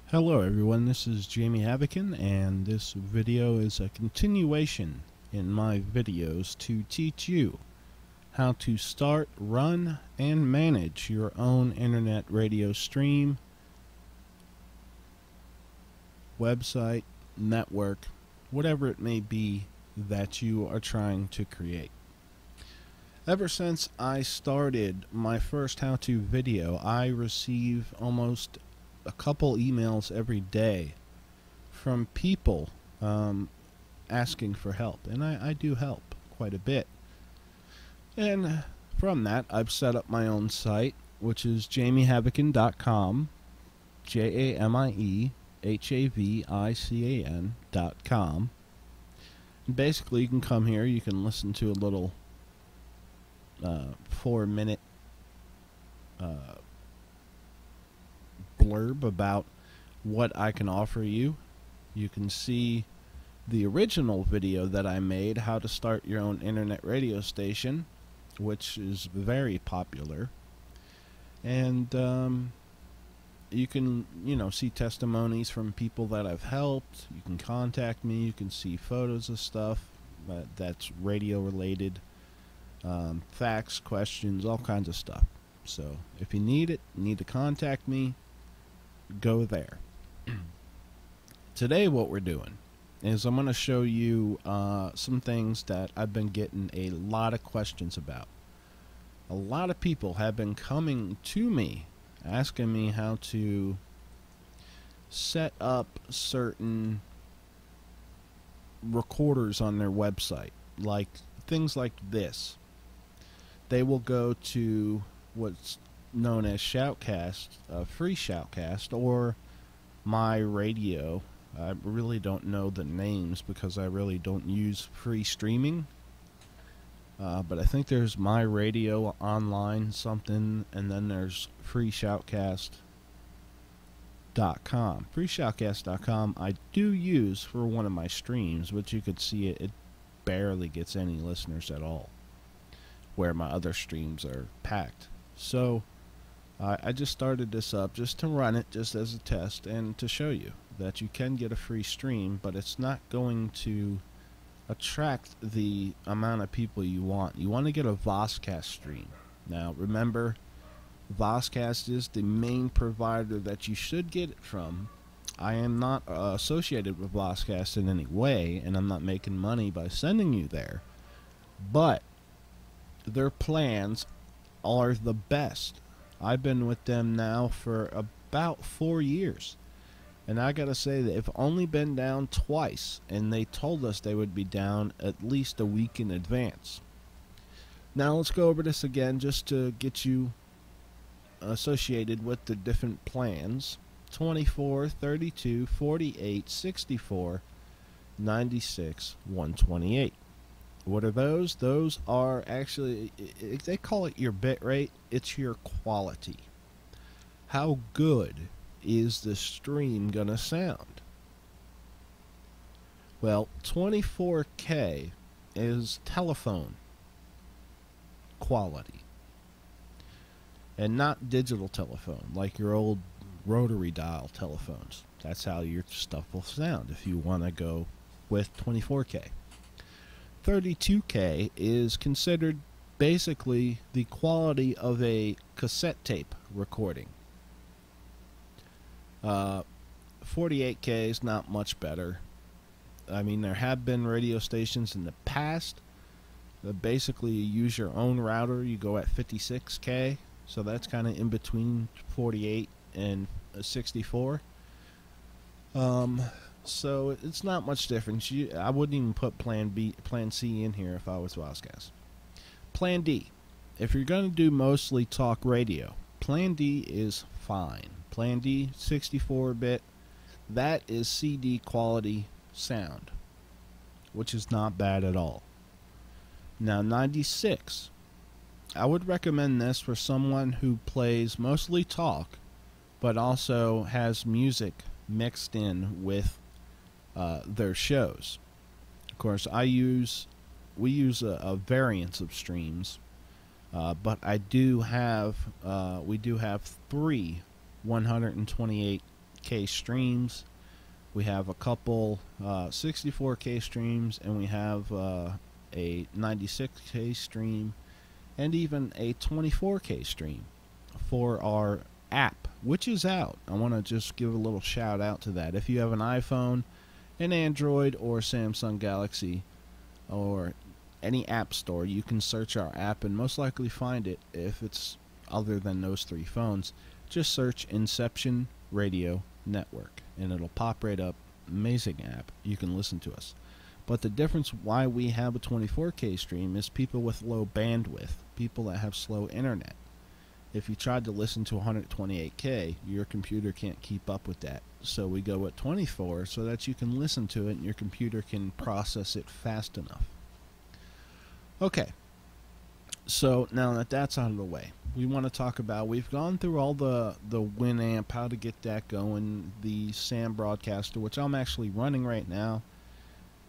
Hello everyone, this is Jamie Havokin, and this video is a continuation in my videos to teach you how to start, run, and manage your own internet radio stream, website, network, whatever it may be that you are trying to create. Ever since I started my first how-to video, I receive almost a couple emails every day from people asking for help, and I do help quite a bit. And from that, I've set up my own site, which is jamiehavican.com, JamieHavican.com. And basically, you can come here, you can listen to a little 4-minute blurb about what I can offer you. You can see the original video that I made, how to start your own internet radio station, which is very popular. And you can, see testimonies from people that I've helped. You can contact me. You can see photos of stuff that's radio related, facts, questions, all kinds of stuff. So if you need it, you need to contact me, go there. Today what we're doing is I'm going to show you some things that I've been getting a lot of questions about. A lot of people have been coming to me asking me how to set up certain recorders on their website, like things like this. They will go to what's known as Shoutcast, free Shoutcast, or My Radio. I really don't know the names because I really don't use free streaming. But I think there's My Radio Online something, and then there's FreeShoutcast.com. FreeShoutcast.com I do use for one of my streams, but you could see it barely gets any listeners at all, where my other streams are packed. So I just started this up just to run it, just as a test, and to show you that you can get a free stream, but it's not going to attract the amount of people you want. You want to get a Vozcast stream. Now remember, Vozcast is the main provider that you should get it from. I am not associated with Vozcast in any way, and I'm not making money by sending you there, but their plans are the best. I've been with them now for about 4 years, and I gotta say that they've only been down twice, and they told us they would be down at least a week in advance. Now let's go over this again just to get you associated with the different plans. 24, 32, 48, 64, 96, 128. What are those? Those are actually, they call it your bit rate. It's your quality. How good is the stream gonna sound? Well, 24K is telephone quality, and not digital telephone like your old rotary dial telephones. That's how your stuff will sound if you want to go with 24K. 32K is considered basically the quality of a cassette tape recording. 48K is not much better. I mean, there have been radio stations in the past that basically use your own router. You go at 56K, so that's kind of in between 48 and 64. So it's not much difference. I wouldn't even put Plan C in here if I was Vozcast. Plan D. If you're going to do mostly talk radio, Plan D is fine. Plan D, 64-bit, that is CD quality sound, which is not bad at all. Now 96. I would recommend this for someone who plays mostly talk, but also has music mixed in with their shows. Of course, we use a variance of streams, but we do have 3 128 64K streams. We have a couple 64K streams, and we have a 96K stream, and even a 24K stream for our app, which is out. I want to just give a little shout out to that. If you have an iPhone, an Android, or Samsung Galaxy, or any app store, you can search our app and most likely find it. If it's other than those three phones, just search Inception Radio Network and it'll pop right up. Amazing app. You can listen to us. But the difference why we have a 24K stream is people with low bandwidth, people that have slow internet. If you tried to listen to 128K, your computer can't keep up with that. So we go at 24 so that you can listen to it and your computer can process it fast enough. Okay. So now that that's out of the way, we want to talk about, we've gone through all the Winamp, how to get that going, the SAM broadcaster, which I'm actually running right now.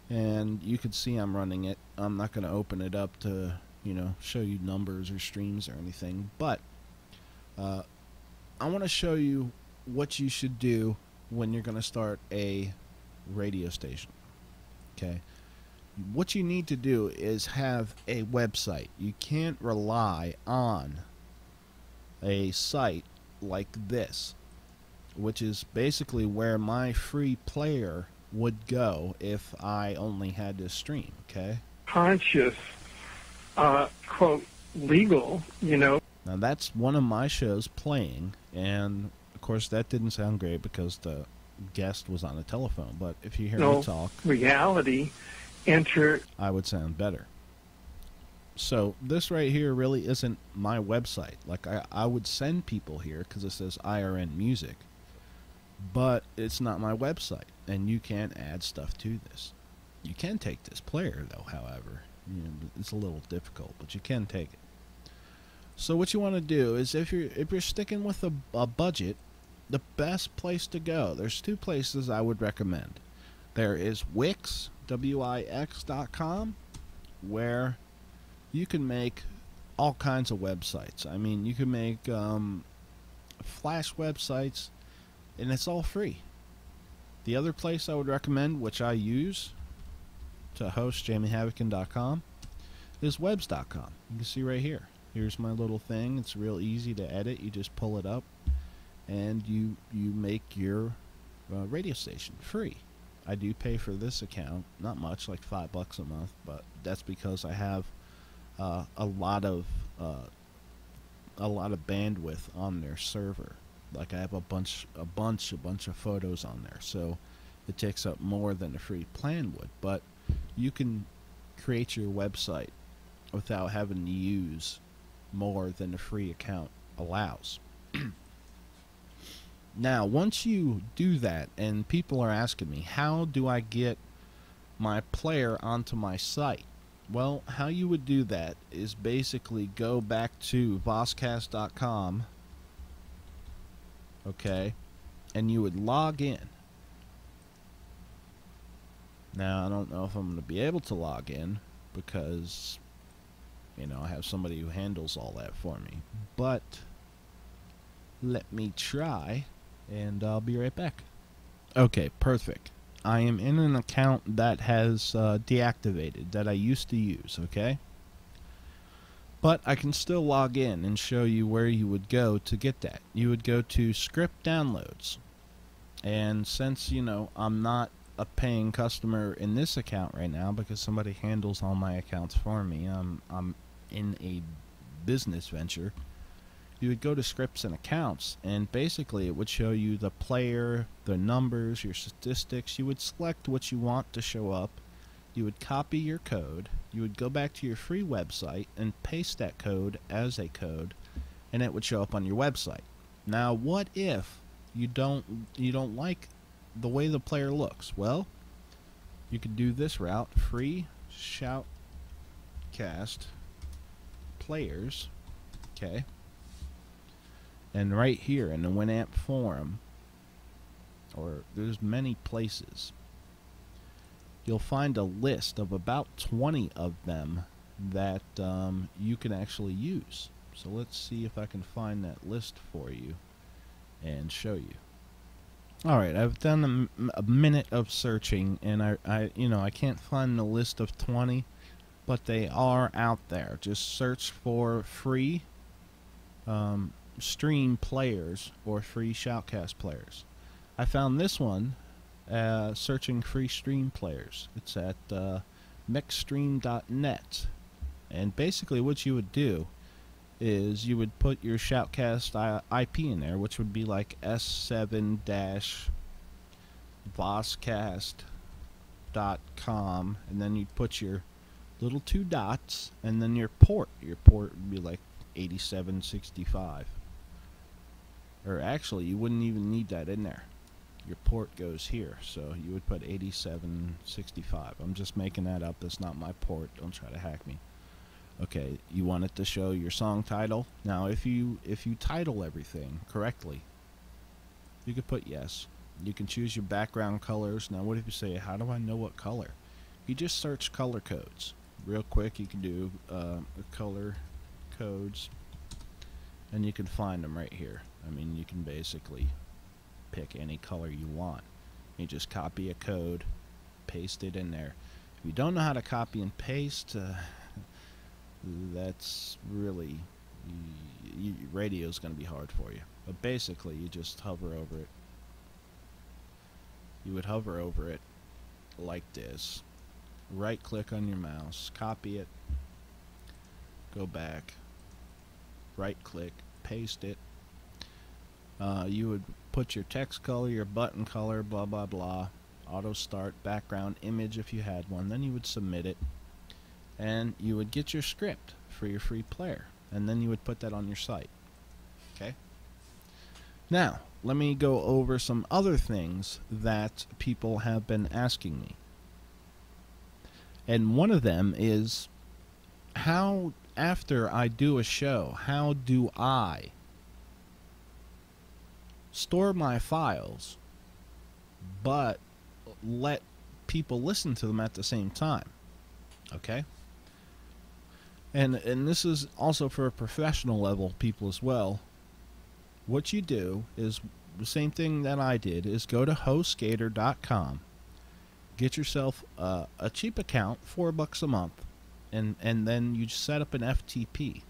And you can see I'm running it. I'm not going to open it up to, show you numbers or streams or anything. But I want to show you what you should do when you're going to start a radio station. Okay? What you need to do is have a website. You can't rely on a site like this, which is basically where my free player would go if I only had to stream, okay? Conscious, quote, legal, Now that's one of my shows playing, and of course that didn't sound great because the guest was on the telephone, but if you hear me talk, reality, enter, I would sound better. So this right here really isn't my website. Like I would send people here because it says IRN Music, but it's not my website, and you can't add stuff to this. You can take this player though, however. It's a little difficult, but you can take it. So what you want to do is if you're sticking with a budget, the best place to go, there's two places I would recommend. There is Wix, Wix.com, where you can make all kinds of websites. I mean, you can make Flash websites, and it's all free. The other place I would recommend, which I use to host JamieHavocan.com, is Webs.com. You can see right here. Here's my little thing. It's real easy to edit. You just pull it up, and you make your radio station free. I do pay for this account, not much, like $5 a month, but that's because I have a lot of bandwidth on their server. Like I have a bunch of photos on there, so it takes up more than a free plan would. But you can create your website without having to use more than a free account allows. Now, once you do that, and people are asking me, how do I get my player onto my site? Well, how you would do that is basically go back to Voscast.com, okay, and you would log in. Now, I don't know if I'm going to be able to log in because, I have somebody who handles all that for me. But let me try, and I'll be right back. Okay, perfect. I am in an account that has deactivated, that I used to use, okay? But I can still log in and show you where you would go to get that. You would go to Script Downloads. And since, I'm not a paying customer in this account right now because somebody handles all my accounts for me, I'm in a business venture, you would go to Scripts and Accounts, and basically it would show you the player, the numbers, your statistics. You would select what you want to show up. You would copy your code. You would go back to your free website and paste that code as a code, and it would show up on your website. Now, what if you don't like the way the player looks? Well, you could do this route: free shoutcast players, okay? And right here in the Winamp forum, or there's many places, you'll find a list of about 20 of them that you can actually use. So let's see if I can find that list for you and show you. All right, I've done a minute of searching, and I can't find the list of 20, but they are out there. Just search for free stream players or free shoutcast players. I found this one searching free stream players. It's at mixstream.net. And basically what you would do is you would put your shoutcast IP in there, which would be like s7-voscast.com, and then you'd put your little 2 dots, and then your port. Your port would be like 8765. Or actually, you wouldn't even need that in there. Your port goes here, so you would put 8765. I'm just making that up. That's not my port. Don't try to hack me. Okay, you want it to show your song title. Now, if you title everything correctly, you could put yes. You can choose your background colors. Now, what if you say, how do I know what color? You just search color codes. Real quick, you can do color codes, and you can find them right here. I mean, you can basically pick any color you want. You just copy a code, paste it in there. If you don't know how to copy and paste, that's really, radio's going to be hard for you. But basically, you just hover over it. You would hover over it like this. Right click on your mouse, copy it, go back, right click, paste it. You would put your text color, your button color, blah blah blah, auto start, background image if you had one. Then you would submit it, and you would get your script for your free player, and then you would put that on your site. Okay? Now, let me go over some other things that people have been asking me. And one of them is, how, after I do a show, how do I store my files but let people listen to them at the same time? Okay? And this is also for professional level people as well. What you do is the same thing that I did, is go to HostGator.com, get yourself a cheap account, $4 a month, and then you set up an FTP,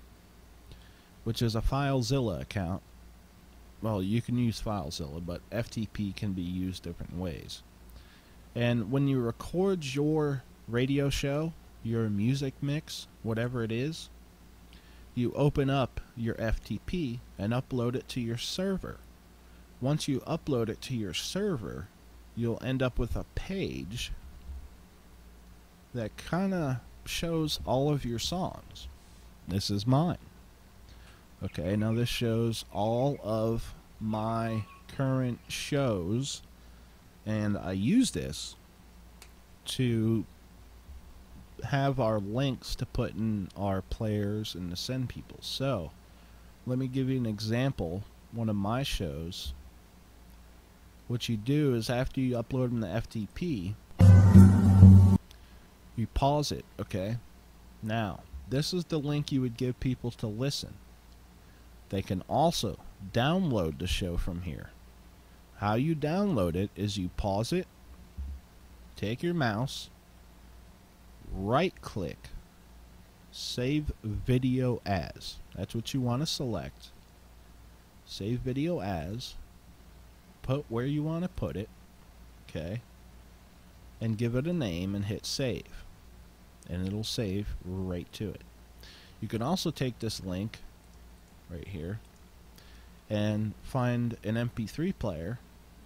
which is a FileZilla account. Well, you can use FileZilla, but FTP can be used different ways. And when you record your radio show, your music mix, whatever it is, you open up your FTP and upload it to your server. Once you upload it to your server, you'll end up with a page that kind of shows all of your songs. This is mine. Okay, now this shows all of my current shows, and I use this to have our links to put in our players and to send people. So, let me give you an example. One of my shows, what you do is after you upload them to FTP, you pause it, okay? Now, this is the link you would give people to listen. They can also download the show from here. How you download it is you pause it, take your mouse, right click, save video as. That's what you want to select. Save video as, put where you want to put it, okay, and give it a name and hit save, and it'll save right to it. You can also take this link right here and find an MP3 player,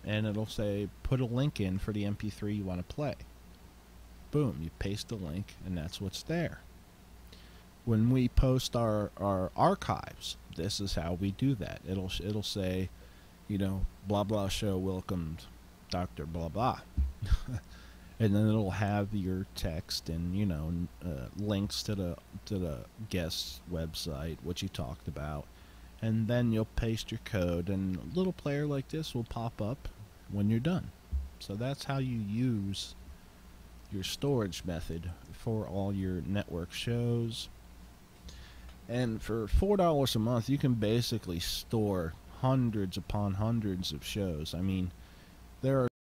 and it'll say put a link in for the MP3 you want to play. Boom, you paste the link, and that's what's there. When we post our archives, this is how we do that. It'll say, you know, blah blah show welcomed Dr. blah blah. And then it'll have your text and, you know, links to the guest's website, what you talked about, and then you'll paste your code, and a little player like this will pop up when you're done. So that's how you use your storage method for all your network shows. And for $4 a month, you can basically store hundreds upon hundreds of shows. I mean, There are